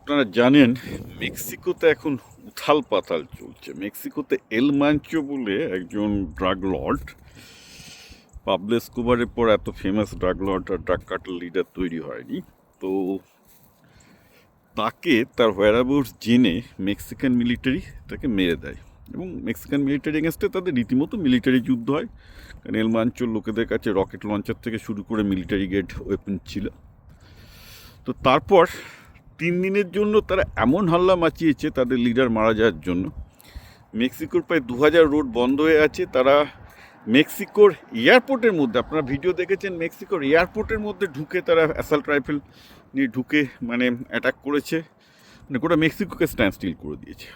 আপনারা জানেন মেক্সিকোতে এখন উথাল পাতাল চলছে। মেক্সিকোতে এল মাঞ্চো বলে একজন ড্রাগ লর্ড, পাবলো এসকোবারের পর এত ফেমাস ড্রাগ লর্ড আর ড্রাগ কার্টেল লিডার তৈরি হয়নি। তো তাকে তার হোয়ারঅ্যাবাউটস জেনে মেক্সিকান মিলিটারি তাকে মেরে দেয় এবং মেক্সিকান মিলিটারি এগেনস্টে তাদের রীতিমতো মিলিটারি যুদ্ধ হয়। কারণ এল মাঞ্চোর লোকেদের কাছে রকেট লঞ্চার থেকে শুরু করে মিলিটারি গ্রেড ওয়েপন ছিল। তো তারপর 3 দিনের জন্য তারা এমন হাল্লা মাচিয়েছে তাদের লিডার মারা যাওয়ার জন্য। মেক্সিকোর প্রায় 2000 রোড বন্ধ হয়ে আছে। তারা মেক্সিকোর এয়ারপোর্টের মধ্যে, আপনারা ভিডিও দেখেছেন, মেক্সিকোর এয়ারপোর্টের মধ্যে ঢুকে তারা অ্যাসাল্ট রাইফেল নিয়ে ঢুকে অ্যাটাক করেছে। গোটা মেক্সিকোকে স্ট্যান্ড স্টিল করে দিয়েছে।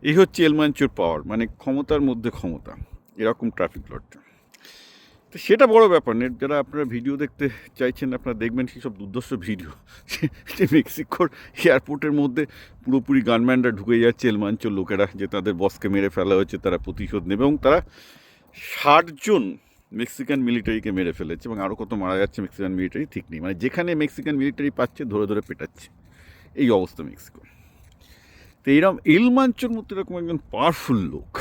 এই হচ্ছে এল মাঞ্চোর পাওয়ার, ক্ষমতার মধ্যে ক্ষমতা, এরকম ট্রাফিক লর্ডটা। তো সেটা বড় ব্যাপার নেই। যারা আপনারা ভিডিও দেখতে চাইছেন আপনারা দেখবেন সেসব দুর্ধর্ষ ভিডিও, যে মেক্সিকোর এয়ারপোর্টের মধ্যে পুরোপুরি গানম্যানরা ঢুকে যাচ্ছে এল মাঞ্চোর লোকেরা, যে তাদের বসকে মেরে ফেলা হয়েছে, তারা প্রতিশোধ নেবে এবং তারা 60 জন মেক্সিকান মিলিটারিকে মেরে ফেলেছে এবং আরও কত মারা যাচ্ছে মেক্সিকান মিলিটারি ঠিক নেই। যেখানে মেক্সিকান মিলিটারি পাচ্ছে ধরে ধরে পেটাচ্ছে, এই অবস্থা মেক্সিকো। তো এইরকম এল মাঞ্চোর মতো এরকম একজন পাওয়ারফুল লোক,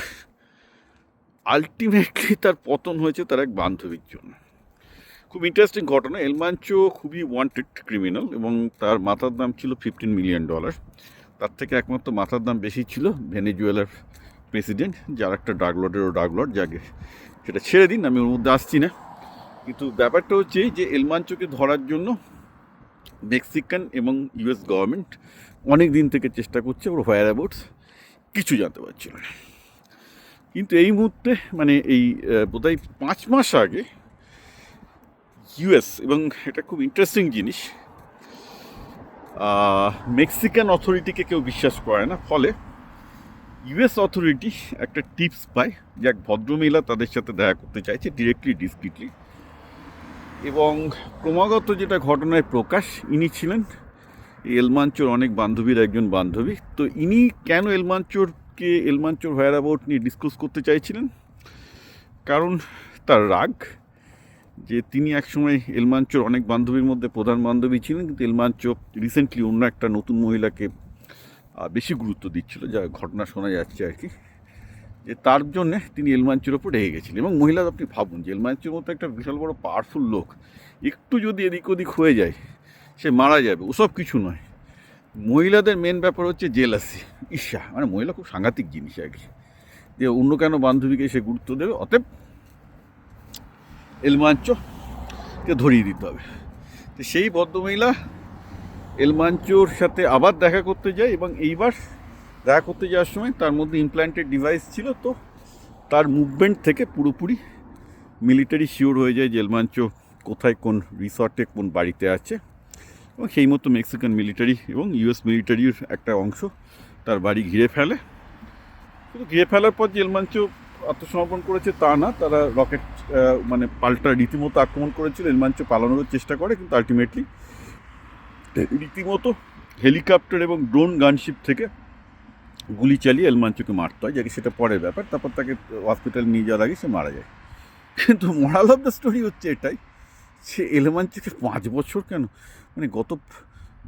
আলটিমেটলি তার পতন হয়েছে তার এক বান্ধবীর জন্য। খুব ইন্টারেস্টিং ঘটনা। এল মাঞ্চো খুবই ওয়ান্টেড ক্রিমিনাল এবং তার মাথার দাম ছিল $15 মিলিয়ন। তার থেকে একমাত্র মাথার দাম বেশি ছিল ভেনেজুয়েলার প্রেসিডেন্ট, যার একটা ড্রাগ লর্ড, যাকে সেটা ছেড়ে দিন, আমি ওর মধ্যে আসছি না। কিন্তু ব্যাপারটা হচ্ছে যে এল মাঞ্চোকে ধরার জন্য মেক্সিকান এবং ইউএস গভর্নমেন্ট অনেক দিন থেকে চেষ্টা করছে, ওর হোয়ারঅ্যাবাউটস কিছু জানতে পারছিল না। কিন্তু এই মুহূর্তে এই বোধহয় 5 মাস আগে ইউএস, এবং এটা খুব ইন্টারেস্টিং জিনিস, মেক্সিকান অথরিটিকে কেউ বিশ্বাস করে না, ফলে ইউএস অথরিটি একটা টিপস পায় যে এক ভদ্রমহিলা তাদের সাথে দেখা করতে চাইছে ডিরেক্টলি ডিসক্রিটলি। এবং ক্রমাগত যেটা ঘটনায় প্রকাশ, ইনি ছিলেন এল মাঞ্চোর অনেক বান্ধবীর একজন বান্ধবী। তো ইনি কেন এল মাঞ্চোর হোয়ারঅ্যাবাউট নিয়ে ডিসকাস করতে চাইছিলেন? কারণ তার রাগ যে তিনি একসময় এল মাঞ্চোর অনেক বান্ধবীর মধ্যে প্রধান বান্ধবী ছিলেন, কিন্তু এল মাঞ্চো রিসেন্টলি অন্য একটা নতুন মহিলাকে বেশি গুরুত্ব দিচ্ছিল, যা ঘটনা শোনা যাচ্ছে আর কি, যে তার জন্যে তিনি এল মাঞ্চোর ওপর রেগে গেছিলেন। এবং মহিলা, আপনি ভাবুন যে এল মাঞ্চোর মতো একটা বিশাল বড় পাওয়ারফুল লোক একটু যদি এদিক ওদিক হয়ে যায় সে মারা যাবে, ওসব কিছু নয়। মহিলাদের মেন ব্যাপার হচ্ছে জেলাসি, ঈর্ষা। মহিলা খুব সাংঘাতিক জিনিস আর কি, যে অন্য কেন বান্ধবীকে সে গুরুত্ব দেবে। অতএব এল মাঞ্চোকে ধরিয়ে দিতে হবে। তো সেই ভদ্রমহিলা এল মাঞ্চোর সাথে আবার দেখা করতে যায় এবং এইবার দেখা করতে যাওয়ার সময় তার মধ্যে ইমপ্ল্যান্টেড ডিভাইস ছিল। তো তার মুভমেন্ট থেকে পুরোপুরি মিলিটারি শিওর হয়ে যায় যে এল মাঞ্চো কোথায়, কোন রিসর্টে, কোন বাড়িতে আছে। এবং সেই মতো মেক্সিকান মিলিটারি এবং ইউএস মিলিটারির একটা অংশ তার বাড়ি ঘিরে ফেলে। কিন্তু ঘিরে ফেলার পর যে এল মাঞ্চো আত্মসমর্পণ করেছে তা না, তারা রকেট পাল্টা রীতিমতো আক্রমণ করেছিল। এল মাঞ্চো পালানোর চেষ্টা করে, কিন্তু আলটিমেটলি রীতিমতো হেলিকপ্টার এবং ড্রোন গানশিপ থেকে গুলি চালিয়ে এল মাঞ্চোকে মারতে হয়, যাকে সেটা পরের ব্যাপার। তারপর তাকে হসপিটালে নিয়ে যাওয়ার আগে সে মারা যায়। কিন্তু মোরাল অফ দ্য স্টোরি হচ্ছে এটাই, সে এল মাঞ্চোকে 5 বছর কেন, গত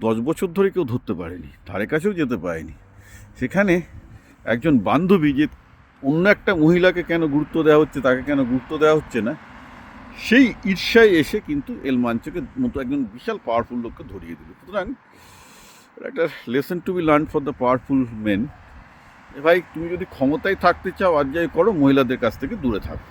10 বছর ধরে কেউ ধরতে পারেনি, ধারে কাছেও যেতে পারেনি। সেখানে একজন বান্ধবী, যে অন্য একটা মহিলাকে কেন গুরুত্ব দেওয়া হচ্ছে, তাকে কেন গুরুত্ব দেওয়া হচ্ছে না, সেই ঈর্ষায় এসে কিন্তু এল মাঞ্চোকে মতো একজন বিশাল পাওয়ারফুল লোককে ধরিয়ে দিল। সুতরাং একটা lesson to be learn for the powerful men. ভাই, তুমি যদি ক্ষমতায় থাকতে চাও, আর যাই করো, মহিলাদের কাছ থেকে দূরে থাকো।